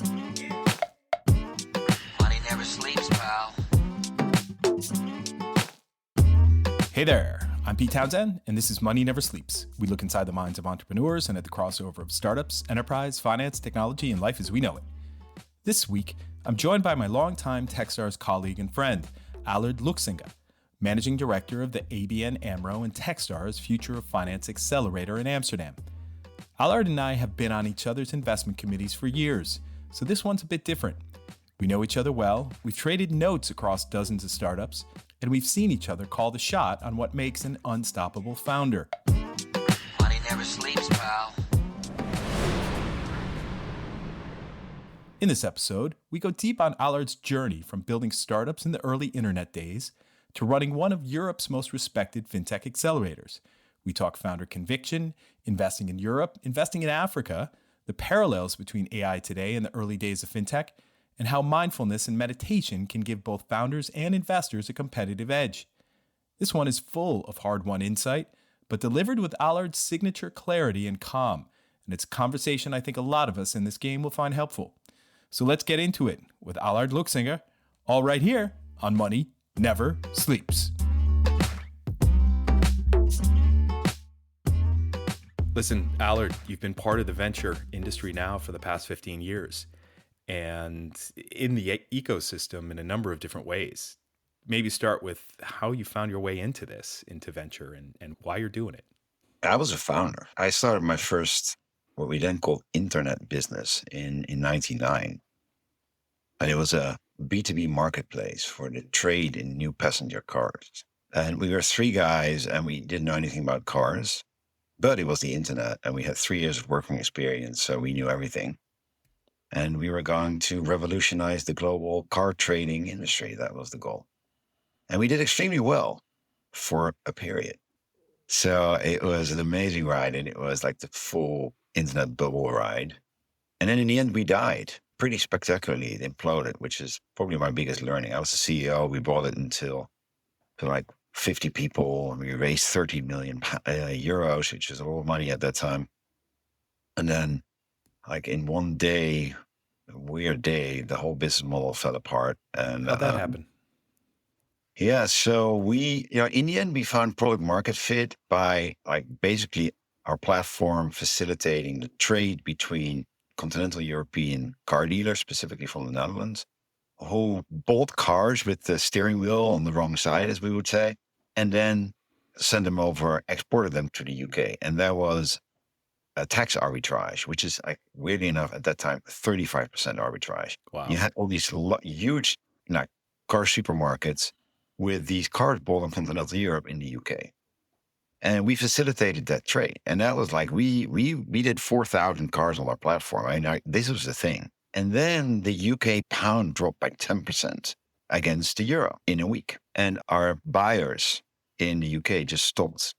Money never sleeps, pal. Hey there, I'm Pete Townsend, and this is Money Never Sleeps. We look inside the minds of entrepreneurs and at the crossover of startups, enterprise, finance, technology, and life as we know it. This week, I'm joined by my longtime Techstars colleague and friend, Allard Luchsinger, Managing Director of the ABN AMRO and Techstars Future of Finance Accelerator in Amsterdam. Allard and I have been on each other's investment committees for years, so this one's a bit different. We know each other well, we've traded notes across dozens of startups, and we've seen each other call the shot on what makes an unstoppable founder. Money never sleeps, pal. In this episode, we go deep on Allard's journey from building startups in the early internet days to running one of Europe's most respected fintech accelerators. We talk founder conviction, investing in Europe, investing in Africa, the parallels between AI today and the early days of fintech, and how mindfulness and meditation can give both founders and investors a competitive edge. This one is full of hard-won insight, but delivered with Allard's signature clarity and calm, and it's a conversation I think a lot of us in this game will find helpful. So let's get into it with Allard Luchsinger, all right here on Money Never Sleeps. Listen, Allard, you've been part of the venture industry now for the past 15 years and in the ecosystem in a number of different ways. Maybe start with how you found your way into venture and why you're doing it. I was a founder. I started my first, what we then called internet business in 99. And it was a B2B marketplace for the trade in new passenger cars. And we were three guys and we didn't know anything about cars. But it was the internet, and we had 3 years of working experience, so we knew everything. And we were going to revolutionize the global car trading industry. That was the goal. And we did extremely well for a period. So it was an amazing ride, and it was like the full internet bubble ride. And then in the end, we died pretty spectacularly. It imploded, which is probably my biggest learning. I was the CEO. We brought it to like 50 people, and we raised 30 million euros, which is a lot of money at that time. And then, like in one day, a weird day, the whole business model fell apart. And how'd that happen? Yeah, so we, in the end, we found product market fit by like basically our platform facilitating the trade between continental European car dealers, specifically from the Netherlands, who bought cars with the steering wheel on the wrong side, as we would say, and then sent them over, exported them to the UK. And there was a tax arbitrage, which is, like, weirdly enough, at that time, 35% arbitrage. Wow. You had all these huge car supermarkets with these cars bought in continental Europe in the UK. And we facilitated that trade. And that was like, we did 4,000 cars on our platform. I mean, this was the thing. And then the UK pound dropped by 10% against the euro in a week. And our buyers in the UK just stopped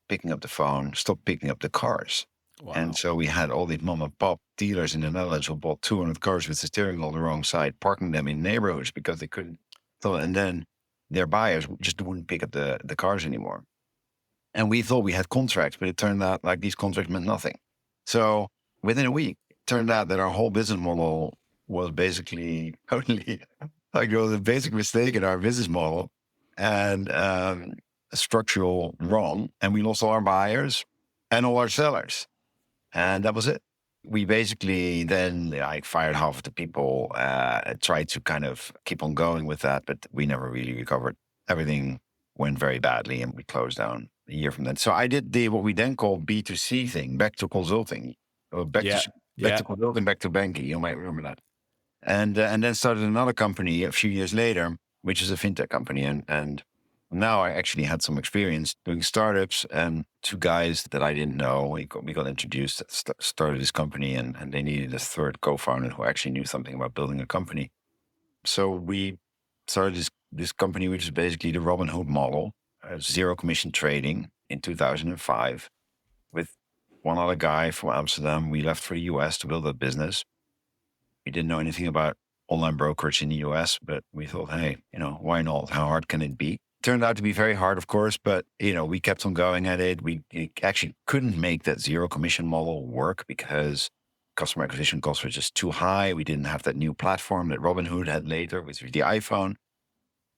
picking up the phone, stopped picking up the cars. Wow. And so we had all these mom and pop dealers in the Netherlands who bought 200 cars with the steering wheel on the wrong side, parking them in neighborhoods because they couldn't. And then their buyers just wouldn't pick up the cars anymore. And we thought we had contracts, but it turned out like these contracts meant nothing. So within a week, it turned out that our whole business model was basically totally, like, there was a basic mistake in our business model and structural wrong. And we lost all our buyers and all our sellers. And that was it. We basically then fired half of the people, tried to kind of keep on going with that, but we never really recovered. Everything went very badly and we closed down a year from then. So I did what we then call B2C thing, back to consulting, or back to consulting, back to banking. You might remember that. And then started another company a few years later, which is a fintech company. And now I actually had some experience doing startups, and two guys that I didn't know, we got introduced, started this company, and they needed a third co-founder who actually knew something about building a company. So we started this company, which is basically the Robinhood model, zero commission trading in 2005 with one other guy from Amsterdam. We left for the US to build a business. We didn't know anything about online brokerage in the US, but we thought, hey, why not? How hard can it be? Turned out to be very hard, of course, but, we kept on going at it. We actually couldn't make that zero commission model work because customer acquisition costs were just too high. We didn't have that new platform that Robinhood had later, which was the iPhone,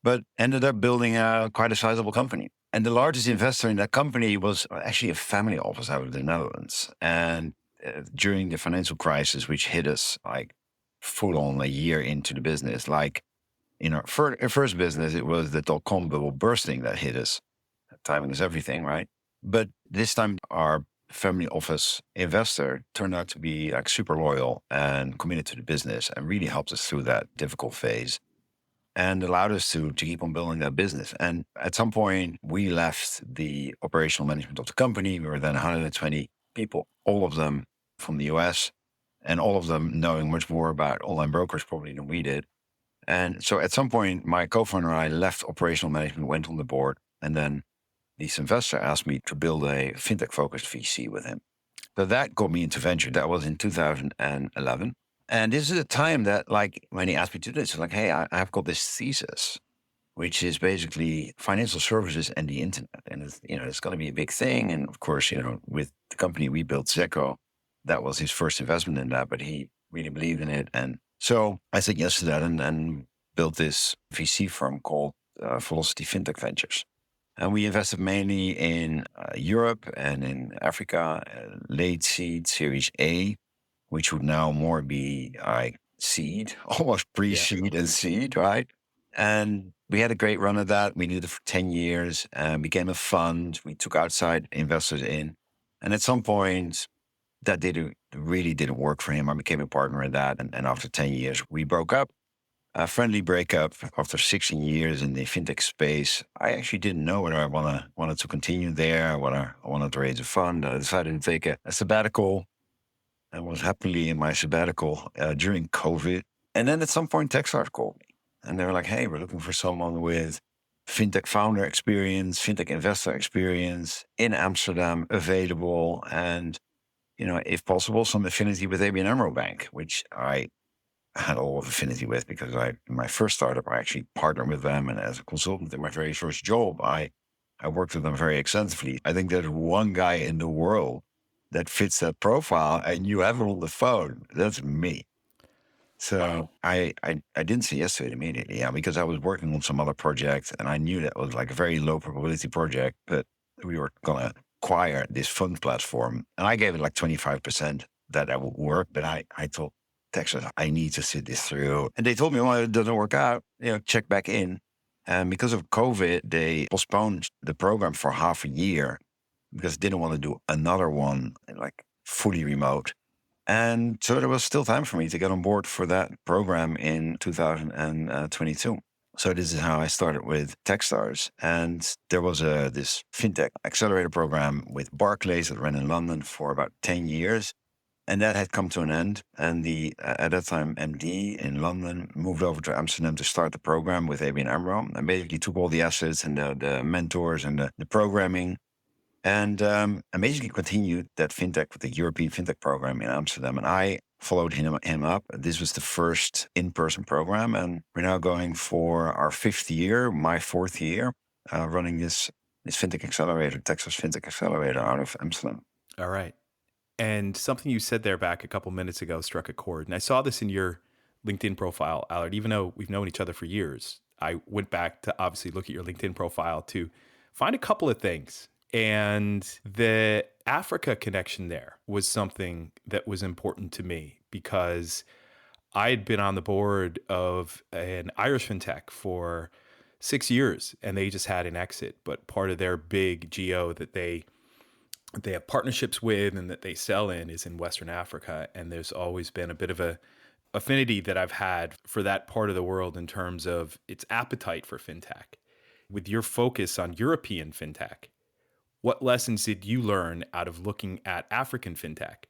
but ended up building quite a sizable company. And the largest investor in that company was actually a family office out of the Netherlands. And during the financial crisis, which hit us like full on a year into the business, like in our first business, it was the dot-com bubble bursting that hit us. Timing is everything, right? But this time, our family office investor turned out to be like super loyal and committed to the business and really helped us through that difficult phase and allowed us to keep on building that business. And at some point, we left the operational management of the company. We were then 120 people, all of them from the US, and all of them knowing much more about online brokers probably than we did. And so at some point, my co-founder and I left operational management, went on the board, and then this investor asked me to build a fintech-focused VC with him. So that got me into venture. That was in 2011. And this is a time that, like, when he asked me to do this, like, hey, I've got this thesis, which is basically financial services and the internet. And it's going to be a big thing. And of course, with the company we built, Zeco, that was his first investment in that, but he really believed in it. And so I said yes to that and built this VC firm called Velocity Fintech Ventures. And we invested mainly in Europe and in Africa, late seed, Series A, which would now more be like seed, almost pre-seed and seed, right? And we had a great run at that. We did it for 10 years and became a fund. We took outside investors in. And at some point, that really didn't work for him. I became a partner in that. And after 10 years, we broke up. A friendly breakup after 16 years in the fintech space. I actually didn't know whether I wanted to continue there, whether I wanted to raise a fund. I decided to take a sabbatical. I was happily in my sabbatical during COVID. And then at some point, Techstars called me. And they were like, hey, we're looking for someone with fintech founder experience, fintech investor experience in Amsterdam available. And, if possible, some affinity with ABN AMRO Bank, which I had all of affinity with because in my first startup, I actually partnered with them. And as a consultant in my very first job, I worked with them very extensively. I think there's one guy in the world that fits that profile and you have him on the phone. That's me. So I didn't say yes to it immediately, because I was working on some other project and I knew that was like a very low probability project, but we were going to acquire this fund platform. And I gave it like 25% that would work. But I told Techstars, I need to sit this through. And they told me, well, it doesn't work out, check back in. And because of COVID, they postponed the program for half a year because they didn't want to do another one like fully remote. And so there was still time for me to get on board for that program in 2022. So this is how I started with Techstars. And there was this fintech accelerator program with Barclays that ran in London for about 10 years. And that had come to an end. And at that time, MD in London moved over to Amsterdam to start the program with ABN AMRO. And basically took all the assets and the mentors and the programming. And I basically continued that fintech with the European fintech program in Amsterdam. And I followed him up. This was the first in-person program. And we're now going for our 5th year, my 4th year, running this fintech accelerator, Techstars Fintech Accelerator out of Amsterdam. All right. And something you said there back a couple minutes ago struck a chord. And I saw this in your LinkedIn profile, Allard. Even though we've known each other for years, I went back to obviously look at your LinkedIn profile to find a couple of things. And the Africa connection there was something that was important to me because I had been on the board of an Irish fintech for 6 years and they just had an exit. But part of their big geo that they have partnerships with and that they sell in is in Western Africa. And there's always been a bit of a affinity that I've had for that part of the world in terms of its appetite for fintech. With your focus on European fintech, what lessons did you learn out of looking at African fintech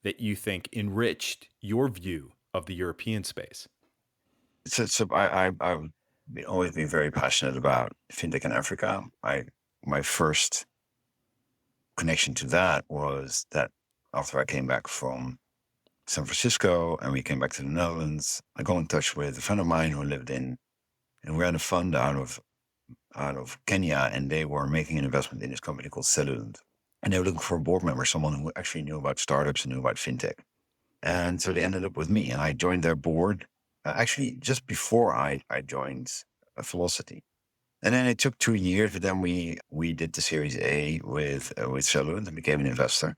that you think enriched your view of the European space? So I've always been very passionate about fintech in Africa. My first connection to that was that after I came back from San Francisco and we came back to the Netherlands, I got in touch with a friend of mine who lived and we had a fund out of Kenya, and they were making an investment in this company called Cellulant. And they were looking for a board member, someone who actually knew about startups and knew about fintech. And so they ended up with me, and I joined their board actually just before I joined Velocity. And then it took 2 years, but then we did the Series A with Cellulant and became an investor.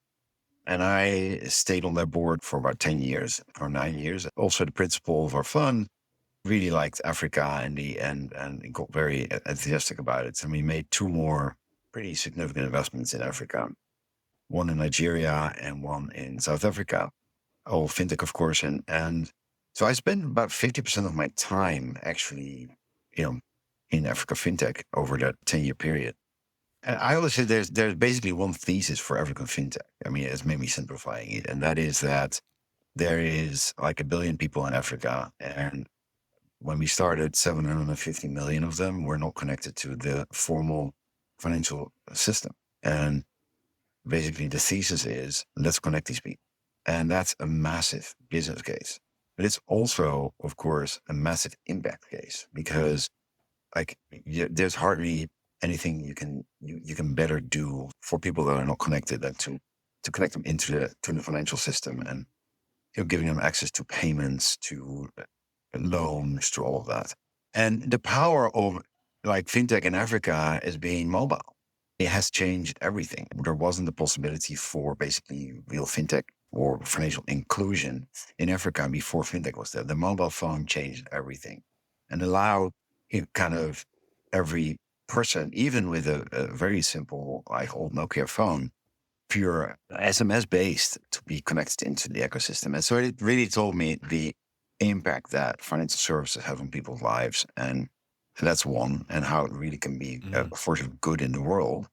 And I stayed on their board for about 10 years or 9 years. Also, the principal of our fund really liked Africa and got very enthusiastic about it. And we made two more pretty significant investments in Africa, one in Nigeria and one in South Africa. All fintech, of course. And so I spent about 50% of my time actually, in Africa fintech over that 10-year period. And I always say there's basically one thesis for African fintech. I mean, it's maybe simplifying it. And that is that there is like 1 billion people in Africa. And when we started, 750 million of them were not connected to the formal financial system. And basically the thesis is, let's connect these people. And that's a massive business case. But it's also, of course, a massive impact case because there's hardly anything you can better do for people that are not connected than to connect them into the financial system and giving them access to payments, to loans, to all of that. And the power of like fintech in Africa is being mobile. It has changed everything. There wasn't the possibility for basically real fintech or financial inclusion in Africa before fintech was there. The mobile phone changed everything and allowed kind of every person, even with a very simple like old Nokia phone, pure SMS based, to be connected into the ecosystem. And so it really told me the impact that financial services have on people's lives. And that's one, and how it really can be a force of good in the world.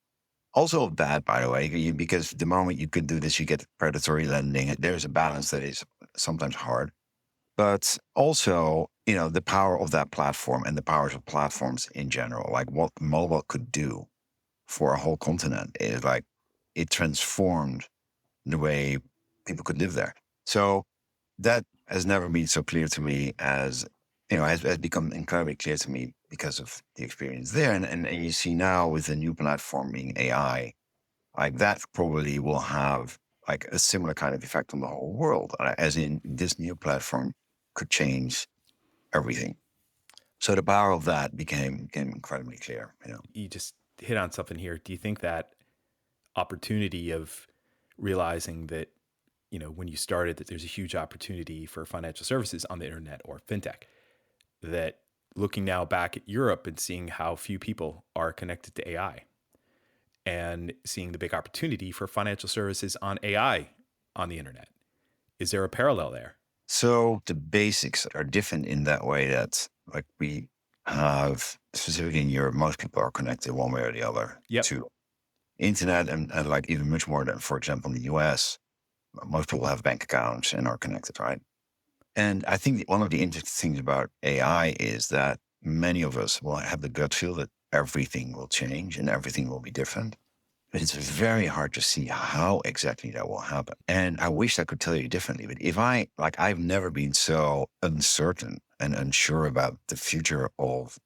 Also bad, by the way, because the moment you could do this, you get predatory lending. There's a balance that is sometimes hard. But also, the power of that platform and the powers of platforms in general, like what mobile could do for a whole continent is like, it transformed the way people could live there. So that has never been so clear to me as, has become incredibly clear to me because of the experience there. And you see now with the new platform being AI, like that probably will have like a similar kind of effect on the whole world, as in this new platform could change everything. So the power of that became incredibly clear. You just hit on something here. Do you think that opportunity of realizing that, when you started, that there's a huge opportunity for financial services on the internet or fintech, that looking now back at Europe and seeing how few people are connected to AI and seeing the big opportunity for financial services on AI on the internet, is there a parallel there? So the basics are different in that way that like we have, specifically in Europe, most people are connected one way or the other to internet and like even much more than, for example, in the US, most people have bank accounts and are connected, right? And I think one of the interesting things about AI is that many of us will have the gut feel that everything will change and everything will be different. But it's very hard to see how exactly that will happen. And I wish I could tell you differently. But I've never been so uncertain and unsure about the future of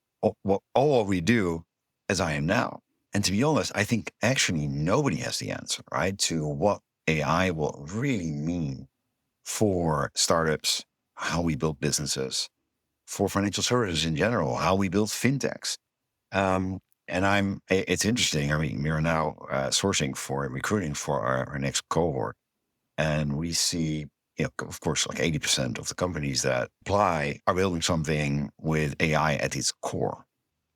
all we do as I am now. And to be honest, I think actually nobody has the answer, right, to what AI will really mean for startups, how we build businesses, for financial services in general, how we build fintechs. And it's interesting. I mean, we are now sourcing for recruiting for our next cohort. And we see, of course, like 80% of the companies that apply are building something with AI at its core.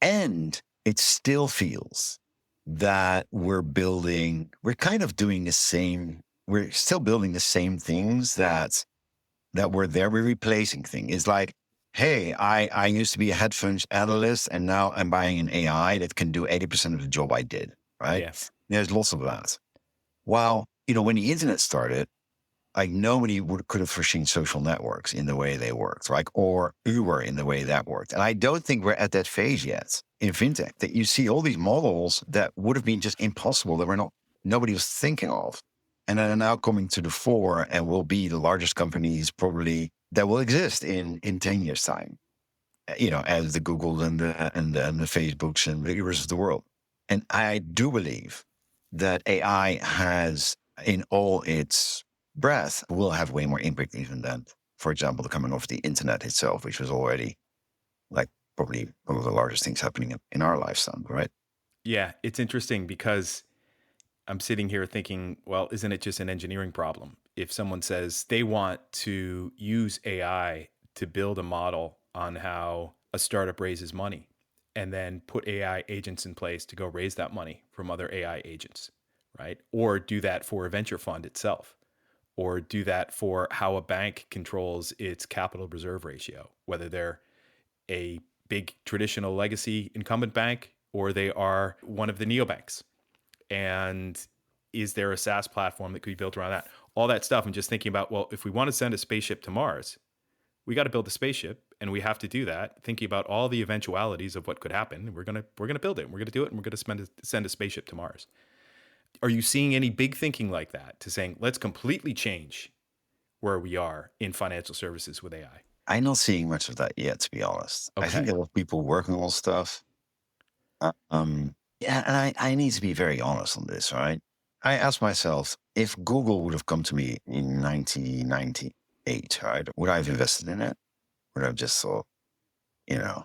And it still feels that we're kind of doing the same, we're still building the same things that were there. We're replacing things. It's like, hey, I used to be a hedge fund analyst and now I'm buying an AI that can do 80% of the job I did, right? Yes. There's lots of that. While, when the internet started, like nobody could have foreseen social networks in the way they worked, right? Or Uber in the way that worked. And I don't think we're at that phase yet in fintech, that you see all these models that would have been just impossible, that nobody was thinking of. And are now coming to the fore and will be the largest companies probably that will exist in 10 years time, as the Google and the Facebooks and the rest of the world. And I do believe that AI has, in all its breadth will have way more impact even than, for example, the coming of the internet itself, which was already like probably one of the largest things happening in our lifetime, right? Yeah, it's interesting because I'm sitting here thinking, well, isn't it just an engineering problem? If someone says they want to use AI to build a model on how a startup raises money and then put AI agents in place to go raise that money from other AI agents, right? Or do that for a venture fund itself, or do that for how a bank controls its capital reserve ratio, whether they're a big traditional legacy incumbent bank or they are one of the neobanks. And is there a SaaS platform that could be built around that? All that stuff. And just thinking about, well, if we want to send a spaceship to Mars, we got to build a spaceship, and we have to do that thinking about all the eventualities of what could happen. We're gonna build it, and we're gonna do it, and we're gonna send a spaceship to Mars. Are you seeing any big thinking like that to saying, let's completely change where we are in financial services with AI? I'm not seeing much of that yet, to be honest. I think Okay. a lot of people working on stuff. Yeah, and I need to be very honest on this, right? I asked myself, if Google would have come to me in 1998, right, would I have invested in it? Would I have just thought, you know,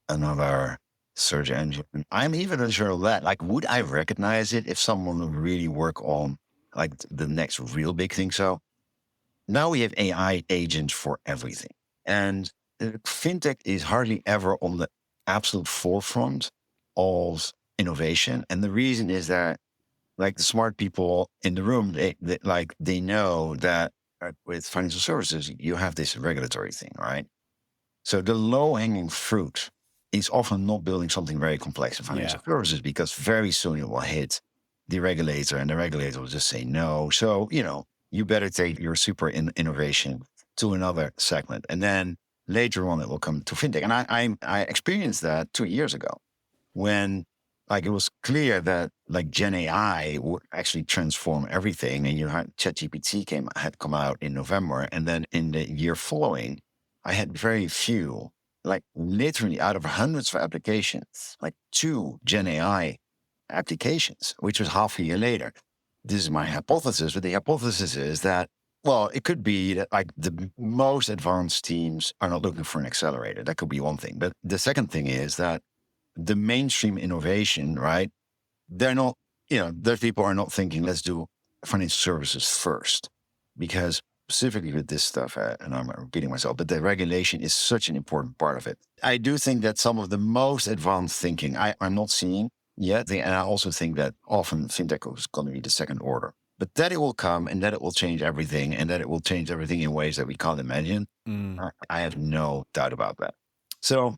another search engine? I'm even unsure of that. Like, would I recognize it if someone would really work on like the next real big thing? So now we have AI agents for everything. And fintech is hardly ever on the absolute forefront of innovation. And the reason is that like the smart people in the room, they know that with financial services, you have this regulatory thing, right? So the low hanging fruit is often not building something very complex in financial Yeah. services because very soon it will hit the regulator and the regulator will just say no. So, you better take your super innovation to another segment. And then later on, it will come to fintech. And I experienced that 2 years ago when like it was clear that like Gen AI would actually transform everything. And you had ChatGPT had come out in November. And then in the year following, I had very few, like literally out of hundreds of applications, like 2 Gen AI applications, which was half a year later. This is my hypothesis, but the hypothesis is that, well, it could be that like the most advanced teams are not looking for an accelerator. That could be one thing. But the second thing is that the mainstream innovation, right? They're not, those people are not thinking, let's do financial services first. Because specifically with this stuff, and I'm repeating myself, but the regulation is such an important part of it. I do think that some of the most advanced thinking I'm not seeing yet. And I also think that often fintech is going to be the second order. But that it will come and that it will change everything and that it will change everything in ways that we can't imagine. I have no doubt about that. So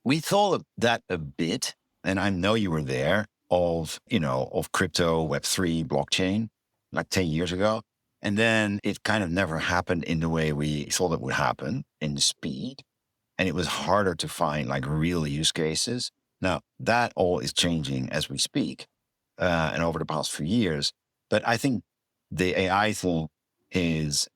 we thought of that a bit, and I know you were there, of crypto, Web3, blockchain, like 10 years ago. And then it kind of never happened in the way we thought it would happen in the speed. And it was harder to find like real use cases. Now that all is changing as we speak, and over the past few years. But I think the AI thing is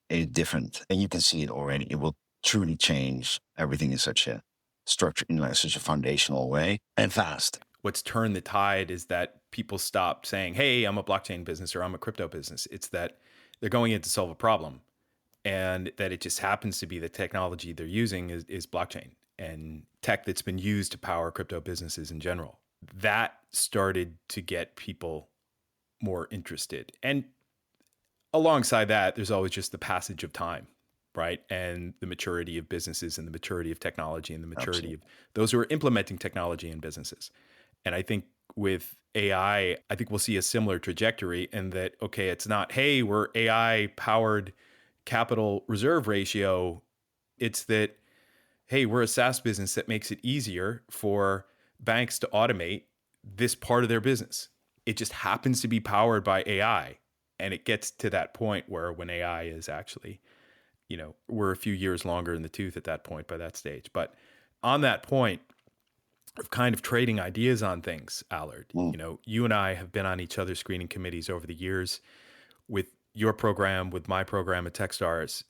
different, and you can see it already. It will truly change everything in such a structure, in like such a foundational way and fast. What's turned the tide is that people stop saying, hey, I'm a blockchain business or I'm a crypto business. It's that they're going in to solve a problem, and that it just happens to be the technology they're using is blockchain and tech that's been used to power crypto businesses in general. That started to get people more interested. And alongside that, there's always just the passage of time, right? And the maturity of businesses and the maturity of technology and the maturity of those who are implementing technology in businesses. And I think with AI, I think we'll see a similar trajectory in that, okay, it's not, hey, we're AI powered capital reserve ratio. It's that, hey, we're a SaaS business that makes it easier for banks to automate this part of their business. It just happens to be powered by AI. And it gets to that point where when AI is actually, we're a few years longer in the tooth at that point by that stage. But on that point of kind of trading ideas on things, Allard, you and I have been on each other's screening committees over the years with your program, with my program at Techstars.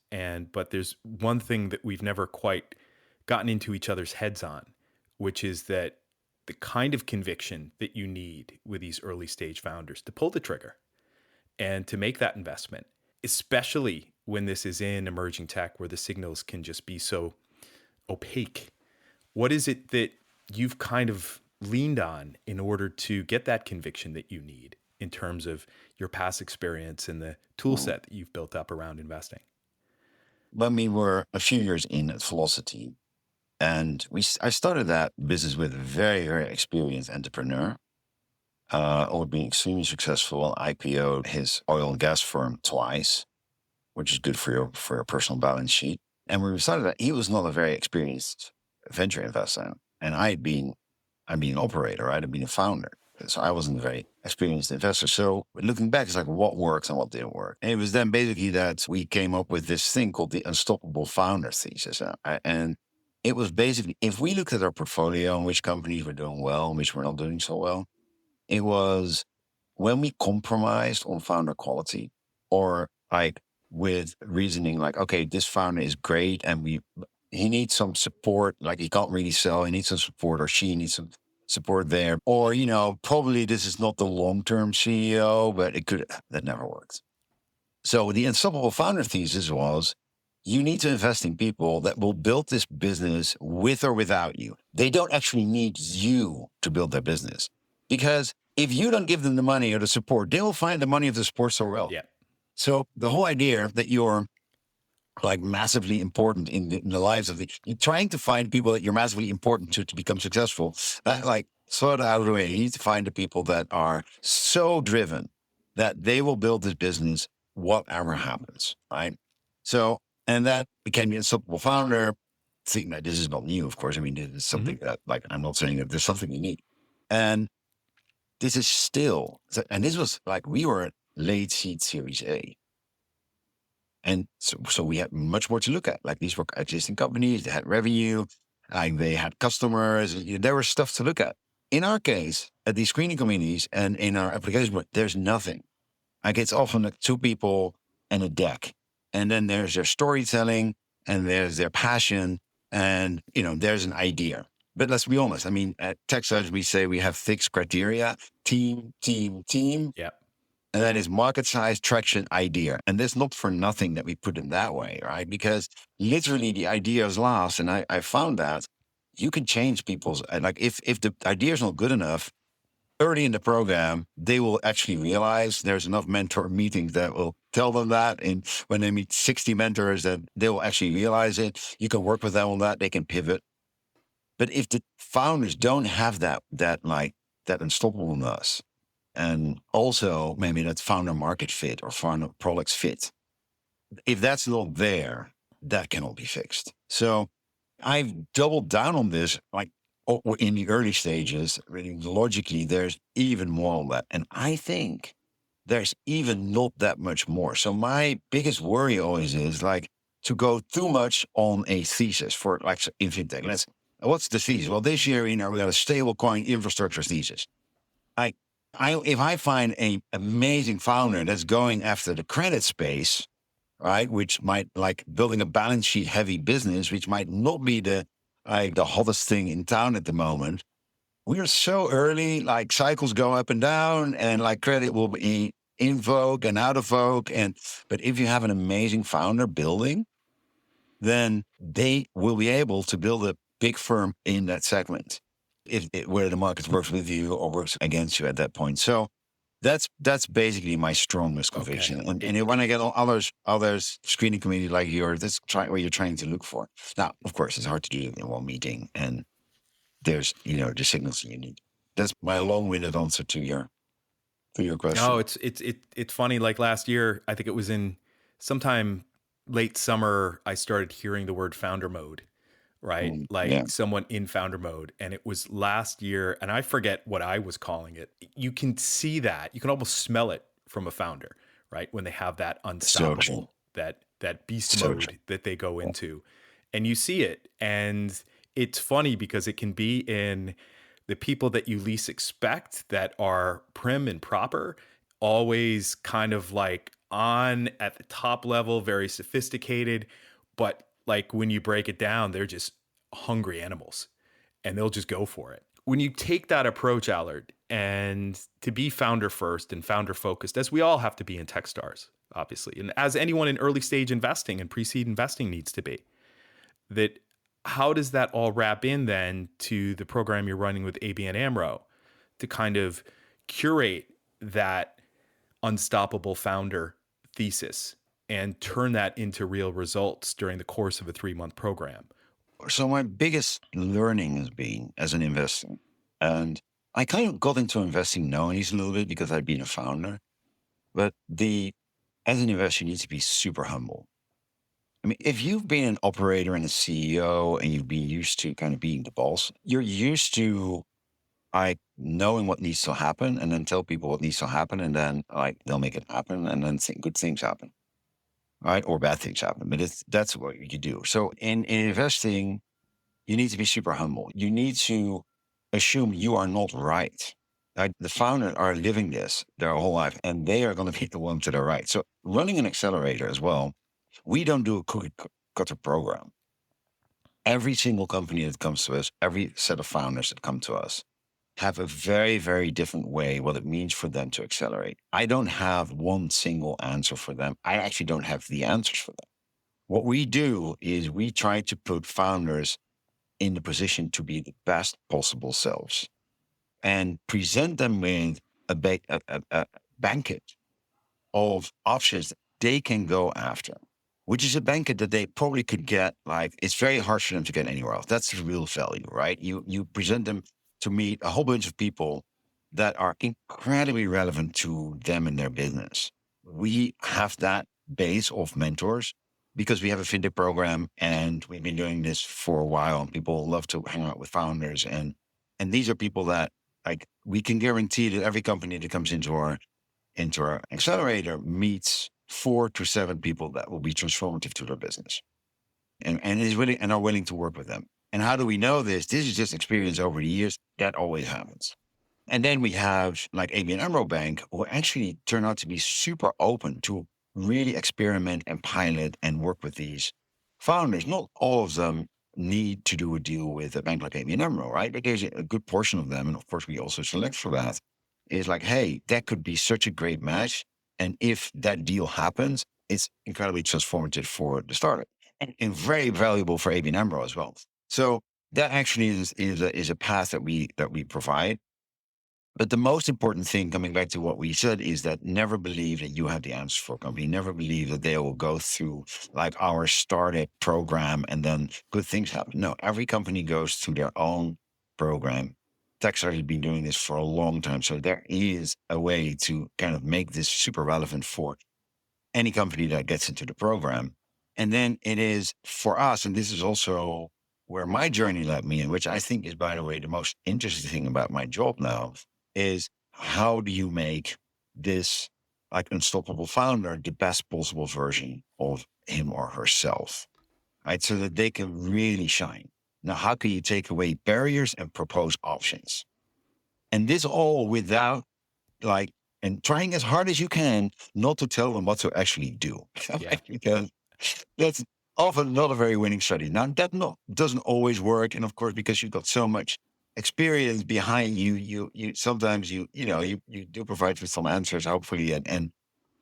But there's one thing that we've never quite gotten into each other's heads on, which is that the kind of conviction that you need with these early stage founders to pull the trigger and to make that investment especially when this is in emerging tech where the signals can just be so opaque. What is it that you've kind of leaned on in order to get that conviction that you need in terms of your past experience and the tool Mm. set that you've built up around investing? When we were a few years in at Velocity, and I started that business with a very, very experienced entrepreneur, who had been extremely successful, IPO'd his oil and gas firm twice, which is good for your personal balance sheet. And we decided that he was not a very experienced venture investor, and I'd been an operator, I'd been a founder, so I wasn't a very experienced investor. So looking back, it's like what works and what didn't work. And it was then basically that we came up with this thing called the unstoppable founder thesis, and it was basically if we looked at our portfolio and which companies were doing well and which were not doing so well, it was when we compromised on founder quality or like with reasoning like, okay, this founder is great and he needs some support, like he can't really sell, he needs some support or she needs some support there. Or, probably this is not the long-term CEO, but that never worked. So the unstoppable founder thesis was you need to invest in people that will build this business with or without you. They don't actually need you to build their business because if you don't give them the money or the support, they will find the money of the support so well. Yeah. So the whole idea that you're like massively important in the lives of you're trying to find people that you're massively important to become successful, like sort of out of the way. You need to find the people that are so driven that they will build this business whatever happens, right? So, and that became the unstoppable founder. Thinking that this is not new, of course. I mean, this is something that, like, I'm not saying that there's something unique. And this is still, and this was like, we were at late seed Series A. And so we had much more to look at. Like these were existing companies, they had revenue, like they had customers, there was stuff to look at. In our case, at these screening committees and in our application, there's nothing. Like it's often like two people and a deck. And then there's their storytelling and there's their passion and, there's an idea. But let's be honest. I mean, at Techstars, we say we have 6 criteria: team, team, team. Yeah. And that is market size, traction, idea. And that's not for nothing that we put it that way, right? Because literally the idea is last. And I found that you can change people's, like if the idea is not good enough, early in the program, they will actually realize there's enough mentor meetings that will tell them that. And when they meet 60 mentors, that they will actually realize it. You can work with them on that. They can pivot. But if the founders don't have that unstoppableness, and also maybe that founder market fit or founder products fit, if that's not there, that cannot be fixed. So I've doubled down on this, like in the early stages. Really, logically, there's even more on that. And I think there's even not that much more. So my biggest worry always is like to go too much on a thesis for like in fintech. What's the thesis? Well, this year, we got a stable coin infrastructure thesis. If I find an amazing founder that's going after the credit space, right, which might like building a balance sheet heavy business, which might not be the hottest thing in town at the moment. We are so early, like cycles go up and down, and like credit will be in vogue and out of vogue. But if you have an amazing founder building, then they will be able to build a big firm in that segment, where the market works with you or works against you at that point. So that's basically my strongest conviction. Okay. And when I get on others screening committee like yours, that's what you're trying to look for. Now, of course, it's hard to do it in one meeting, and there's the signals you need. That's my long-winded answer to your question. No, it's funny. Like last year, I think it was in sometime late summer, I started hearing the word founder mode, right? Like someone in founder mode. And it was last year, and I forget what I was calling it. You can see that. You can almost smell it from a founder, right? When they have that unstoppable, that beast mode that they go into. And you see it. And it's funny because it can be in the people that you least expect that are prim and proper, always kind of like on at the top level, very sophisticated. But like when you break it down, they're just hungry animals and they'll just go for it. When you take that approach, Allard, and to be founder first and founder focused, as we all have to be in Techstars, obviously, and as anyone in early stage investing and pre-seed investing needs to be. That how does that all wrap in then to the program you're running with ABN AMRO to kind of curate that unstoppable founder thesis and turn that into real results during the course of a 3-month program? So my biggest learning has been as an investor, and I kind of got into investing knowing these a little bit because I'd been a founder, but as an investor, you need to be super humble. I mean, if you've been an operator and a CEO and you've been used to kind of being the boss, you're used to like knowing what needs to happen and then tell people what needs to happen and then like they'll make it happen and then good things happen, right? Or bad things happen. But that's what you do. So in investing, you need to be super humble. You need to assume you are not right. Right? The founders are living this their whole life and they are going to be the ones that are right. So running an accelerator as well, we don't do a cookie cutter program. Every single company that comes to us, every set of founders that come to us have a very, very different way what it means for them to accelerate. I don't have one single answer for them. I actually don't have the answers for them. What we do is we try to put founders in the position to be the best possible selves and present them with a banquet of options that they can go after, which is a banquet that they probably could get, like, it's very hard for them to get anywhere else. That's the real value, right? You present them to meet a whole bunch of people that are incredibly relevant to them and their business. We have that base of mentors because we have a fintech program and we've been doing this for a while and people love to hang out with founders. And these are people that like we can guarantee that every company that comes into our accelerator meets 4 to 7 people that will be transformative to their business and is willing and are willing to work with them. And how do we know this? This is just experience over the years. That always happens. And then we have like ABN AMRO Bank, who actually turn out to be super open to really experiment and pilot and work with these founders. Not all of them need to do a deal with a bank like ABN AMRO, right? But there's a good portion of them, and of course we also select for that, is like, hey, that could be such a great match. And if that deal happens, it's incredibly transformative for the startup and very valuable for ABN AMRO as well. So that actually is a path that we provide. But the most important thing, coming back to what we said, is that never believe that you have the answer for a company. Never believe that they will go through like our startup program and then good things happen. No, every company goes through their own program. Techstars has been doing this for a long time. So there is a way to kind of make this super relevant for any company that gets into the program. And then it is for us, and this is also where my journey led me, and which I think is, by the way, the most interesting thing about my job now, is how do you make this like unstoppable founder the best possible version of him or herself, right? So that they can really shine. Now, how can you take away barriers and propose options? And this all without like, and trying as hard as you can not to tell them what to actually do. Yeah. Because that's often not a very winning strategy. Now, that doesn't always work. And of course, because you've got so much experience behind you, you sometimes you do provide with some answers, hopefully.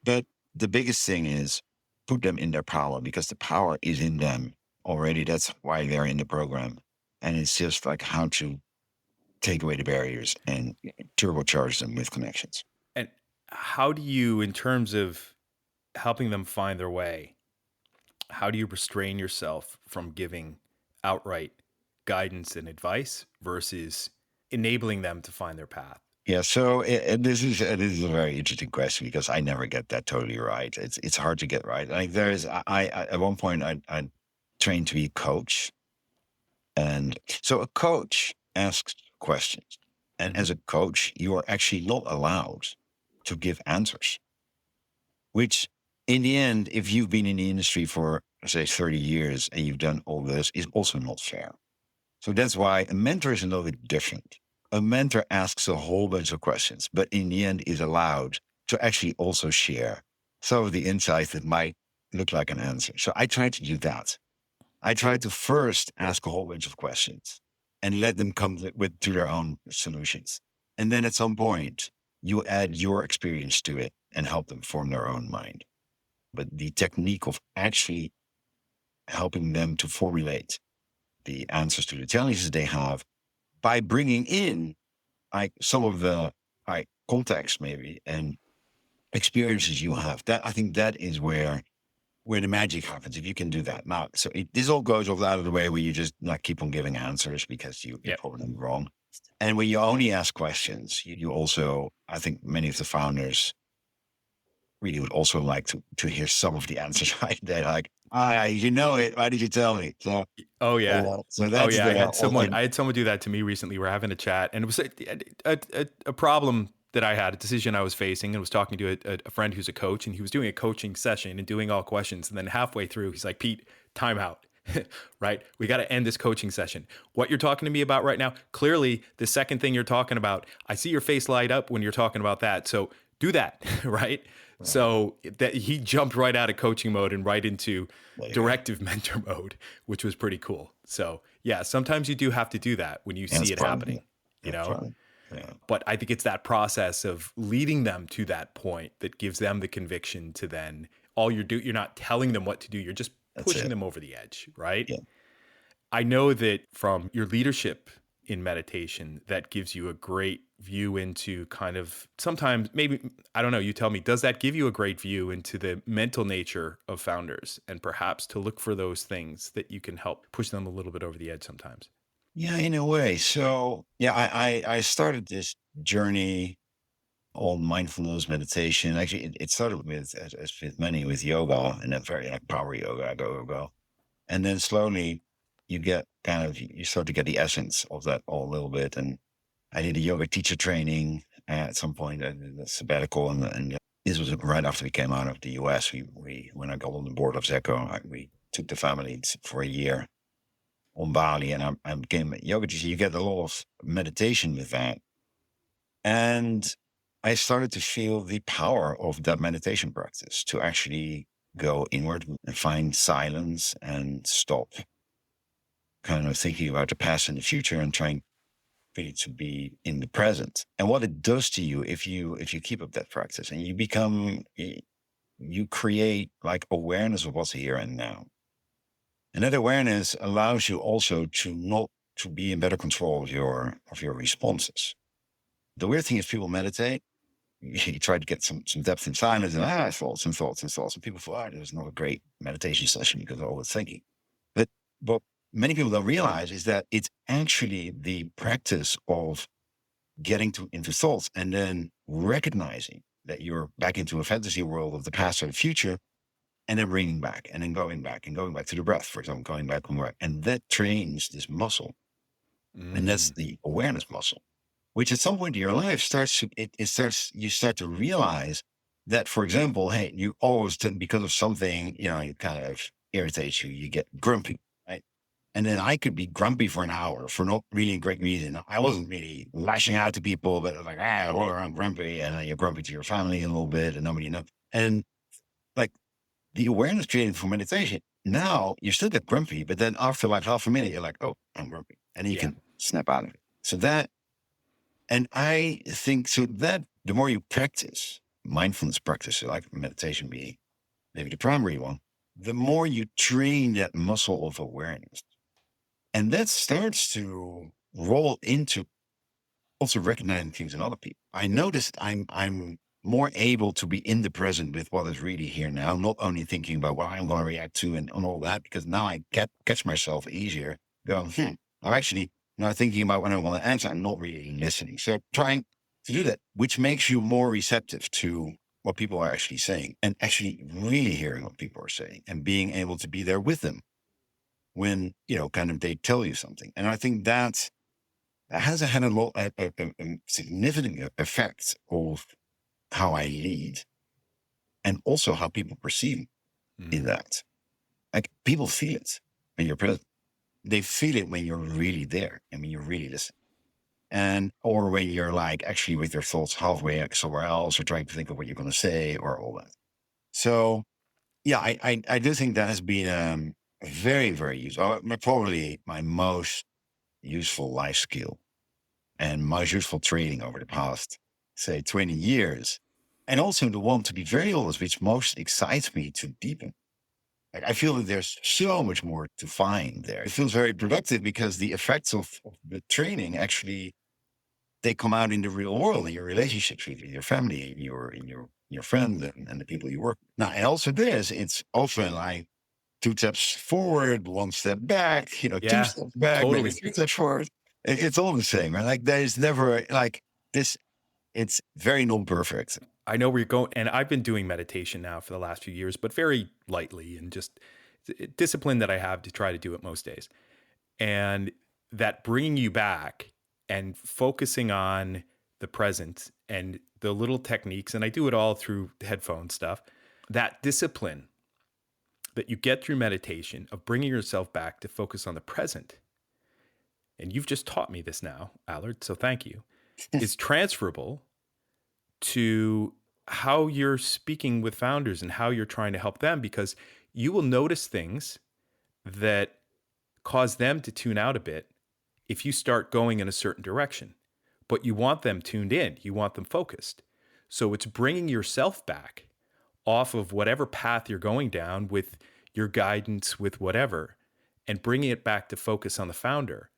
But the biggest thing is put them in their power because the power is in them already. That's why they're in the program. And it's just like how to take away the barriers and turbocharge them with connections. And how do you, in terms of helping them find their way, how do you restrain yourself from giving outright guidance and advice versus enabling them to find their path? Yeah, so this is a very interesting question because I never get that totally right. It's hard to get right. Like I at one point I trained to be a coach, and so a coach asks questions, and as a coach you are actually not allowed to give answers. Which, in the end, if you've been in the industry for say 30 years and you've done all this, is also not fair. So that's why a mentor is a little bit different. A mentor asks a whole bunch of questions, but in the end is allowed to actually also share some of the insights that might look like an answer. So I try to do that. I try to first ask a whole bunch of questions and let them come to their own solutions. And then at some point, you add your experience to it and help them form their own mind. but the technique of actually helping them to formulate the answers to the challenges they have by bringing in like some of the like context maybe and experiences you have. That I think that is where the magic happens if you can do that. Now, so this all goes off out of the way where you just like keep on giving answers because you're Yep. probably wrong. And when you only ask questions, you also, I think many of the founders really would also like to hear some of the answers, right? They're like, you know it. Why did you tell me? So, Oh yeah. so that's I had someone. the I had someone do that to me recently. We're having a chat, and it was a problem that I had, a decision I was facing, and was talking to a friend who's a coach, and he was doing a coaching session and doing all questions, and then halfway through, he's like, "Pete, time out." Right? We got to end this coaching session. What you're talking to me about right now, clearly the second thing you're talking about, I see your face light up when you're talking about that. So do that, right? So that he jumped right out of coaching mode and right into directive mentor mode, which was pretty cool. So yeah, sometimes you do have to do that when you see it happening, you know? Yeah. But I think it's that process of leading them to that point that gives them the conviction to then you're not telling them what to do. You're just pushing them over the edge, right? Yeah. I know that from your leadership in meditation, that gives you a great view into kind of sometimes maybe, I don't know, you tell me, does that give you a great view into the mental nature of founders and perhaps to look for those things that you can help push them a little bit over the edge sometimes? Yeah, in a way. So yeah, I started this journey on mindfulness meditation. Actually, it started with, as with many, with yoga and then very like power yoga, go. And then slowly you get kind of, you start to get the essence of that all a little bit. And I did a yoga teacher training at some point, I did a sabbatical. And this was right after we came out of the US. When I got on the board of ZECO, we took the family for a year on Bali and I became a yoga teacher. You get a lot of meditation with that. And I started to feel the power of that meditation practice to actually go inward and find silence and stop kind of thinking about the past and the future and trying really to be in the present. And what it does to you if you keep up that practice and you create like awareness of what's here and now. And that awareness allows you also to be in better control of your responses. The weird thing is people meditate, you try to get some depth in silence and thoughts. And people thought, there's not a great meditation session because of all the thinking. But many people don't realize is that it's actually the practice of getting into thoughts and then recognizing that you're back into a fantasy world of the past or the future, and then bringing back and then going back to the breath, for example, going back from work. And that trains this muscle. And that's the awareness muscle, which at some point in your life you start to realize that, for example, hey, you always, because of something, it kind of irritates you, you get grumpy, right? And then I could be grumpy for an hour for not really a great reason. I wasn't really lashing out to people, but like, well, I'm grumpy. And then you're grumpy to your family a little bit and nobody knows. And like the awareness created for meditation, now you still get grumpy, but then after like half a minute, you're like, oh, I'm grumpy. And then you can snap out of it. So that, and I think so that the more you practice mindfulness practice, like meditation being maybe the primary one, the more you train that muscle of awareness. And that starts to roll into also recognizing things in other people. I noticed I'm more able to be in the present with what is really here now, not only thinking about what I'm going to react to and all that, because now I catch myself easier going, I'm actually now thinking about when I want to answer, I'm not really listening. So trying to do that, which makes you more receptive to what people are actually saying and actually really hearing what people are saying and being able to be there with them when, kind of they tell you something. And I think that has had a significant effect of how I lead and also how people perceive in that. Like people feel it when you're present. They feel it when you're really there. I mean, you're really listening. Or when you're like actually with your thoughts halfway somewhere else or trying to think of what you're going to say or all that. So yeah, I do think that has been very, very useful. Probably my most useful life skill and most useful training over the past, say, 20 years. and also the one, to be very honest, which most excites me to deepen. Like, I feel that there's so much more to find there. It feels very productive because the effects of the training actually, they come out in the real world, in your relationships with your family, in your friends, and the people you work with. Now, and also this, it's often like 2 steps forward, 1 step back, two Yeah, steps back, maybe totally. 3 steps forward. It's all the same. And like, there's never like this, it's very non-perfect. I know where you're going. And I've been doing meditation now for the last few years, but very lightly and just discipline that I have to try to do it most days. And that bringing you back and focusing on the present and the little techniques, and I do it all through headphone stuff, that discipline that you get through meditation of bringing yourself back to focus on the present. And you've just taught me this now, Allard, so thank you, is transferable to how you're speaking with founders and how you're trying to help them, because you will notice things that cause them to tune out a bit if you start going in a certain direction. But you want them tuned in, you want them focused. So it's bringing yourself back off of whatever path you're going down with your guidance, with whatever, and bringing it back to focus on the founder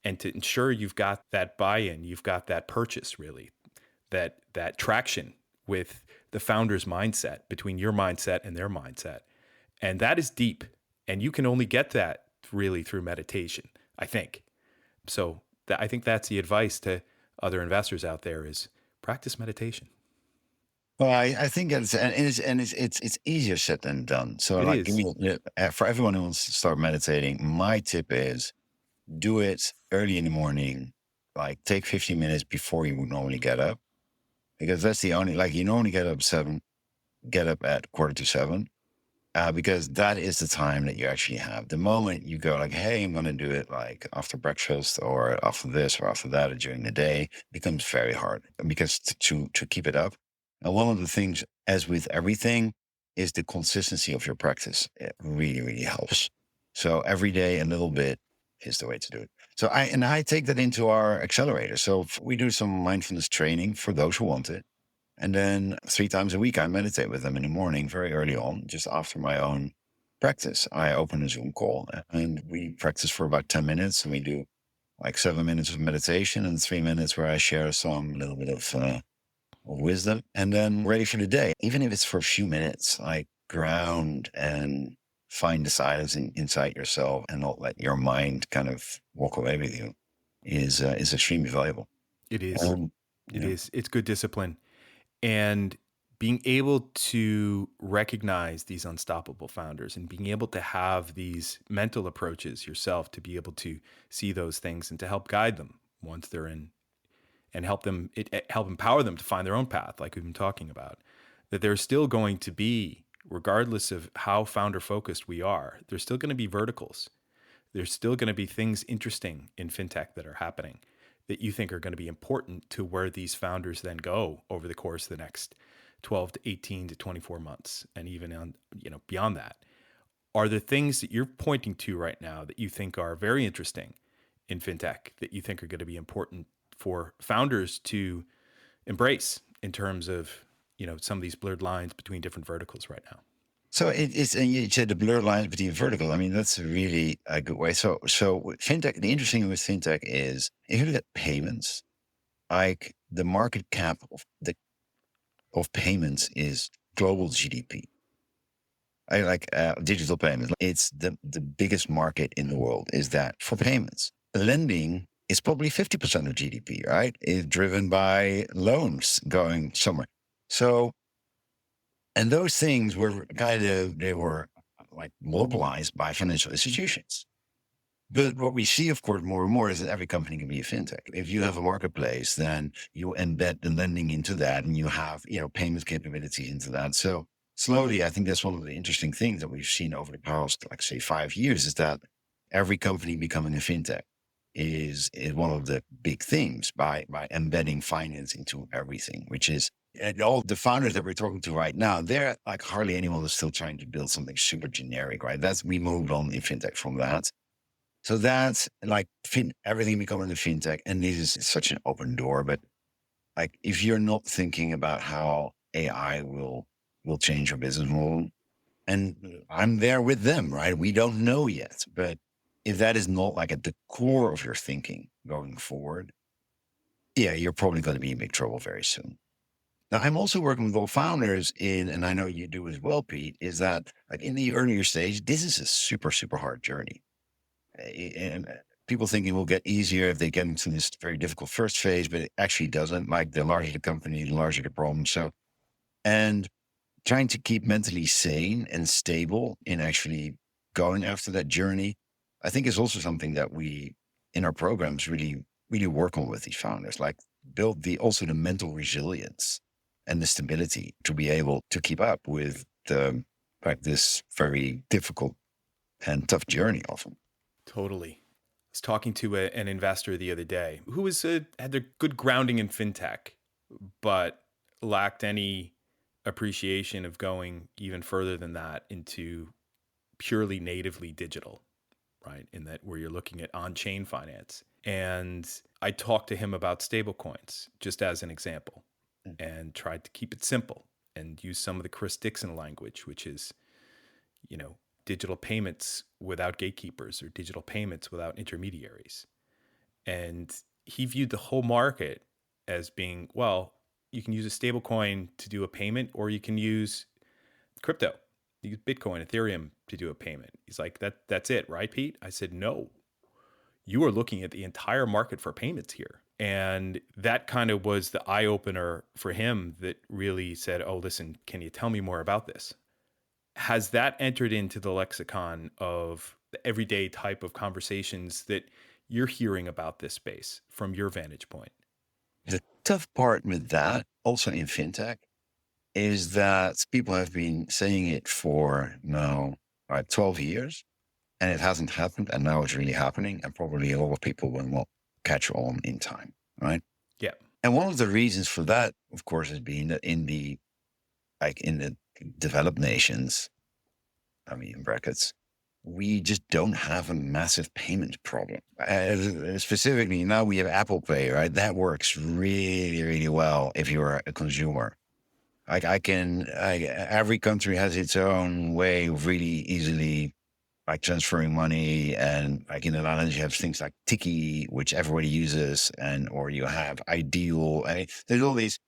and to ensure you've got that buy-in, you've got that purchase, really, that traction with the founder's mindset, between your mindset and their mindset. And that is deep. And you can only get that really through meditation, I think. So I think that's the advice to other investors out there, is practice meditation. Well, I think it's easier said than done. So It like, is. for everyone who wants to start meditating, my tip is do it early in the morning. Like, take 15 minutes before you would normally get up, because that's the only, like, you normally get up 7, get up at 6:45. Because that is the time that you actually have. The moment you go like, hey, I'm going to do it like after breakfast or after this or after that or during the day, becomes very hard, because to keep it up. And one of the things, as with everything, is the consistency of your practice. It really, really helps. So every day a little bit is the way to do it. So I take that into our accelerator. So we do some mindfulness training for those who want it. And then 3 times a week, I meditate with them in the morning, very early on, just after my own practice. I open a Zoom call and we practice for about 10 minutes. And we do like 7 minutes of meditation and 3 minutes where I share some little bit of wisdom, and then ready for the day. Even if it's for a few minutes, like, ground and find the silence inside yourself and not let your mind kind of walk away with you is extremely valuable. It is. It Yeah. is. It's good discipline. And being able to recognize these unstoppable founders and being able to have these mental approaches yourself to be able to see those things and to help guide them once they're in, and help empower them to find their own path, like we've been talking about. That there's still going to be, regardless of how founder focused we are, there's still going to be verticals. There's still going to be things interesting in fintech that are happening that you think are going to be important to where these founders then go over the course of the next 12 to 18 to 24 months, and even on, beyond that. Are there things that you're pointing to right now that you think are very interesting in fintech that you think are going to be important for founders to embrace in terms of, some of these blurred lines between different verticals right now? So it's, and you said the blurred lines between vertical. I mean, that's really a good way. So with fintech, the interesting thing with fintech is, if you look at payments, like, the market cap of payments is global GDP. I like digital payments. It's the biggest market in the world is that for payments. Lending is probably 50% of GDP, right? It's driven by loans going somewhere. So, and those things were they were like monopolized by financial institutions. But what we see, of course, more and more is that every company can be a fintech. If you have a marketplace, then you embed the lending into that, and you have, payment capabilities into that. So slowly, I think that's one of the interesting things that we've seen over the past, like, say, 5 years, is that every company becoming a fintech is one of the big themes by embedding finance into everything, which is, and all the founders that we're talking to right now, they're like, hardly anyone is still trying to build something super generic, right? We moved on in fintech from that. So that's like everything becoming a fintech. And this is such an open door. But like, if you're not thinking about how AI will change your business model. And I'm there with them, right? We don't know yet. But if that is not like at the core of your thinking going forward, yeah, you're probably going to be in big trouble very soon. Now, I'm also working with all founders and I know you do as well, Pete, is that like in the earlier stage, this is a super, super hard journey. And people think it will get easier if they get into this very difficult first phase, but it actually doesn't. Like the larger the company, the larger the problem. So, and trying to keep mentally sane and stable in actually going after that journey, I think is also something that we in our programs really work on with these founders, like build also the mental resilience and the stability to be able to keep up with the like this very difficult and tough journey often. Totally. I was talking to an investor the other day who had their good grounding in fintech, but lacked any appreciation of going even further than that into purely natively digital, right? In that where you're looking at on-chain finance. And I talked to him about stablecoins just as an example and tried to keep it simple and use some of the Chris Dixon language, which is, digital payments without gatekeepers or digital payments without intermediaries. And he viewed the whole market as being, well, you can use a stable coin to do a payment, or you can use crypto, you use Bitcoin, Ethereum to do a payment. He's like, that's it, right, Pete? I said, no, you are looking at the entire market for payments here. And that kind of was the eye opener for him that really said, oh, listen, can you tell me more about this? Has that entered into the lexicon of the everyday type of conversations that you're hearing about this space from your vantage point? The tough part with that, also in fintech, is that people have been saying it for now, 12 years, and it hasn't happened. And now it's really happening. And probably a lot of people will not catch on in time, right? Yeah. And one of the reasons for that, of course, has been that in the developed nations, in brackets, we just don't have a massive payment problem. Specifically, now we have Apple Pay, right? That works really, really well if you're a consumer. Every country has its own way of really easily transferring money. And like in the Netherlands, you have things like Tiki, which everybody uses, or you have Ideal. There's all these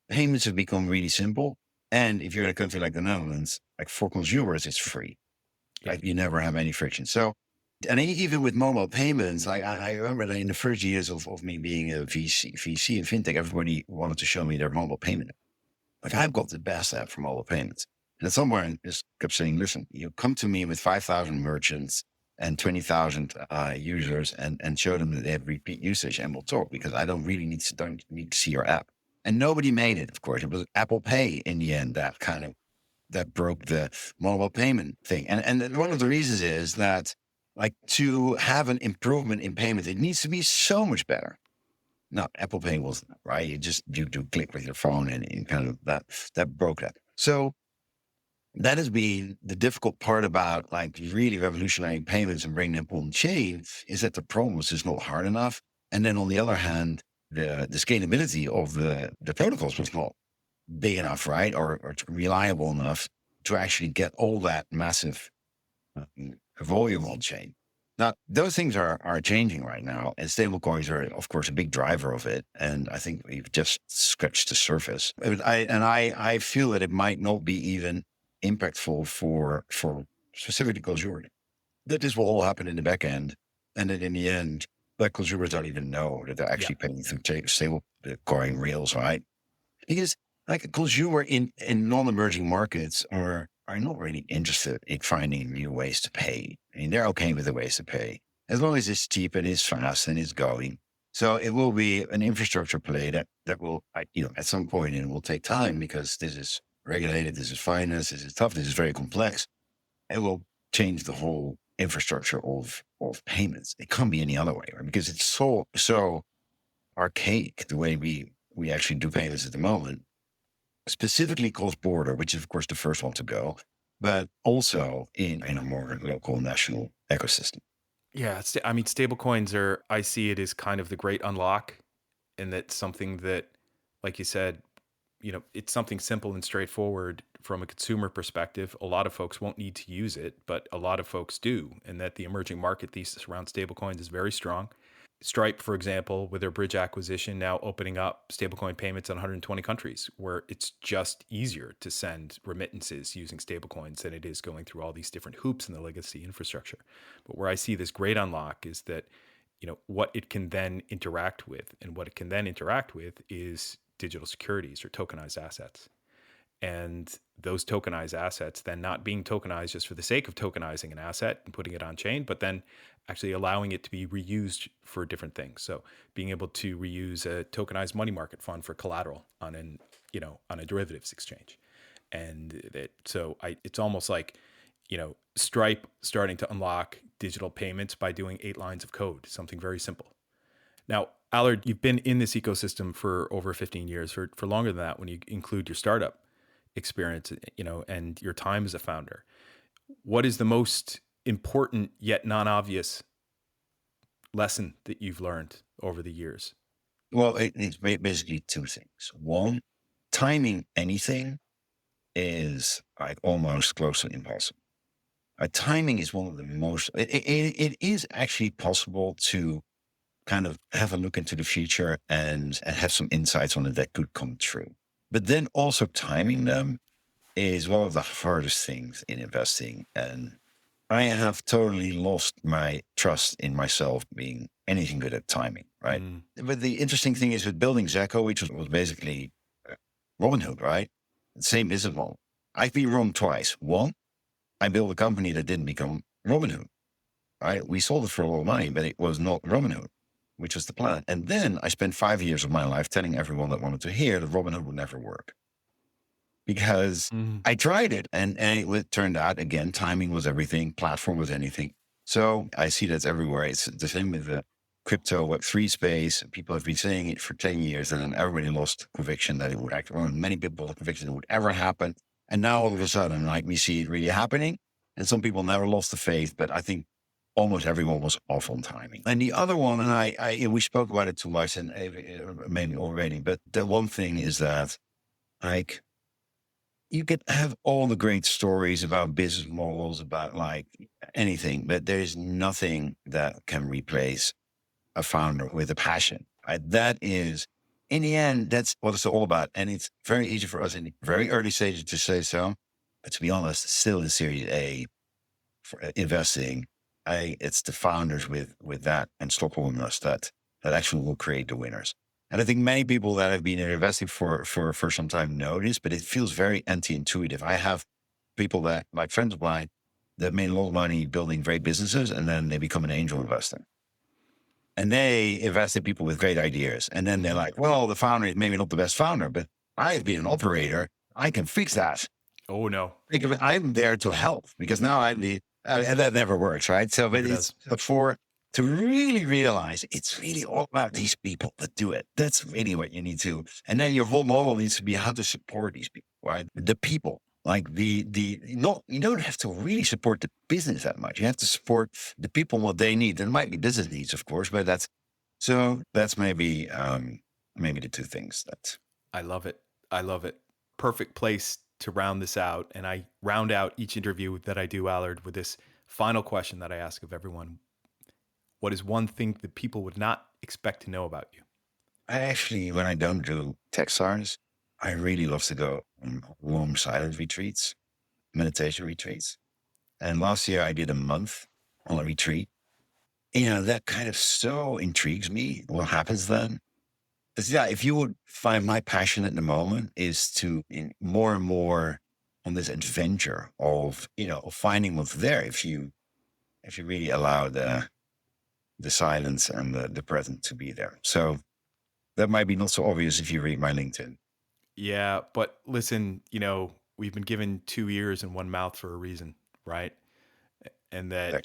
payments have become really simple. And if you're in a country like the Netherlands, for consumers, it's free. Yeah. You never have any friction. So, and even with mobile payments, I remember that in the first years of me being a VC in fintech, everybody wanted to show me their mobile payment. I've got the best app for mobile payments. And somewhere I just kept saying, listen, you come to me with 5,000 merchants and 20,000 users and show them that they have repeat usage and we'll talk, because I don't need to see your app. And nobody made it, of course. It was Apple Pay in the end that broke the mobile payment thing. And one of the reasons is that to have an improvement in payment, it needs to be so much better. No, Apple Pay wasn't, right? You do click with your phone and kind of that broke that. So that has been the difficult part about really revolutionizing payments and bringing them on chain, is that the problem was just not hard enough. And then on the other hand, the scalability of the protocols was not big enough, right? Or reliable enough to actually get all that massive volume on chain. Now, those things are changing right now, and stablecoins are, of course, a big driver of it. And I think we've just scratched the surface. I feel that it might not be even impactful for specifically consumers. That this will all happen in the back end, and then in the end, consumers don't even know that they're actually paying through stablecoin rails, right? Because a consumer in non-emerging markets are not really interested in finding new ways to pay. I mean, they're okay with the ways to pay as long as it's cheap and it's fast and it's going. So it will be an infrastructure play that will, at some point, and it will take time because this is regulated, this is finance, this is tough, this is very complex. It will change the whole infrastructure of payments. It can't be any other way, right? Because it's so archaic the way we actually do payments at the moment. Specifically cross-border, which is, of course, the first one to go, but also in a more local national ecosystem. Yeah. Stablecoins I see it as kind of the great unlock. And that's something that, like you said, it's something simple and straightforward from a consumer perspective. A lot of folks won't need to use it, but a lot of folks do, and that the emerging market thesis around stablecoins is very strong. Stripe, for example, with their Bridge acquisition, now opening up stablecoin payments in 120 countries, where it's just easier to send remittances using stablecoins than it is going through all these different hoops in the legacy infrastructure. But where I see this great unlock is that, what it can then interact with, and what it can then interact with is digital securities or tokenized assets. And those tokenized assets then not being tokenized just for the sake of tokenizing an asset and putting it on chain, but then actually allowing it to be reused for different things. So being able to reuse a tokenized money market fund for collateral on a derivatives exchange. And it's almost like, Stripe starting to unlock digital payments by doing 8 lines of code, something very simple. Now, Allard, you've been in this ecosystem for over 15 years, for longer than that when you include your startup experience, and your time as a founder. What is the most important yet non-obvious lesson that you've learned over the years? Well, it's basically 2 things. One, timing anything is like almost close to impossible. Timing is one of the most, it is actually possible to kind of have a look into the future and have some insights on it that could come true. But then also timing them is one of the hardest things in investing. And I have totally lost my trust in myself being anything good at timing, right? But the interesting thing is with building Zecco, which was basically Robinhood, right? Same business model. I've been wrong twice. One, I built a company that didn't become Robinhood, right? We sold it for a lot of money, but it was not Robinhood, which was the plan. And then I spent 5 years of my life telling everyone that wanted to hear that Robinhood would never work. Because I tried it and it turned out, again, timing was everything, platform was anything. So I see that's everywhere. It's the same with the crypto Web3 space. People have been saying it for 10 years and then everybody lost conviction that it would actually, or many people lost conviction that it would ever happen. And now all of a sudden, like, we see it really happening. And some people never lost the faith, but I think almost everyone was off on timing. And the other one, and we spoke about it too much and maybe already, but the one thing is that, like, you could have all the great stories about business models, about like anything, but there's nothing that can replace a founder with a passion. Right? That is, in the end, that's what it's all about. And it's very easy for us in the very early stages to say so. But to be honest, still in Series A for investing, it's the founders with that and stockholders that actually will create the winners. And I think many people that have been investing for some time know this, but it feels very anti-intuitive. I have people that, like friends of mine, that made a lot of money building great businesses, and then they become an angel investor. And they invest in people with great ideas. And then they're like, well, the founder is maybe not the best founder, but I've been an operator. I can fix that. Oh, no. I'm there to help because now I'm the, and that never works, right? So, but it's to really realize it's really all about these people that do it. That's really what you need to. And then your whole model needs to be how to support these people, right? The people. Like you don't have to really support the business that much. You have to support the people, what they need. There might be business needs, of course, but that's maybe the 2 things that. I love it. I love it. Perfect place to round this out. And I round out each interview that I do, Allard, with this final question that I ask of everyone. What is one thing that people would not expect to know about you? I actually, when I don't do Techstars, I really love to go on long silent retreats, meditation retreats. And last year I did a month on a retreat. That kind of so intrigues me. What happens then? Because if you would find my passion at the moment is to more and more on this adventure of finding what's there. If you really allow the silence and the present to be there. So that might be not so obvious if you read my LinkedIn. Yeah, but listen, we've been given 2 ears and 1 mouth for a reason, right? And that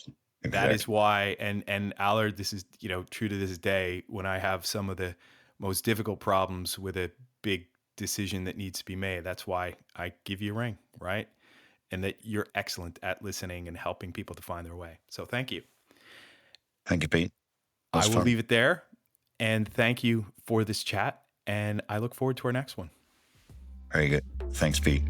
is why, and Allard, this is, true to this day, when I have some of the most difficult problems with a big decision that needs to be made, that's why I give you a ring, right? And that you're excellent at listening and helping people to find their way. So thank you. Thank you, Pete. I will leave it there. And thank you for this chat. And I look forward to our next one. Very good. Thanks, Pete.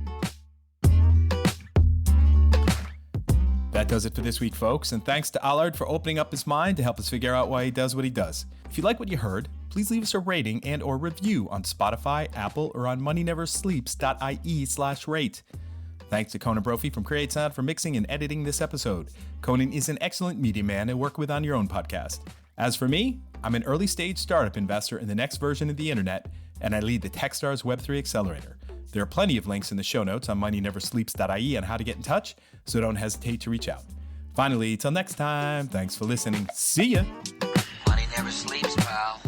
That does it for this week, folks, and thanks to Allard for opening up his mind to help us figure out why he does what he does. If you like what you heard, please leave us a rating and or review on Spotify, Apple, or on moneyneversleeps.ie/rate. Thanks to Conan Brophy from Create Sound for mixing and editing this episode. Conan is an excellent media man to work with on your own podcast. As for me, I'm an early stage startup investor in the next version of the internet, and I lead the Techstars Web3 Accelerator. There are plenty of links in the show notes on moneyneversleeps.ie on how to get in touch, so don't hesitate to reach out. Finally, till next time, thanks for listening. See ya! Money never sleeps, pal.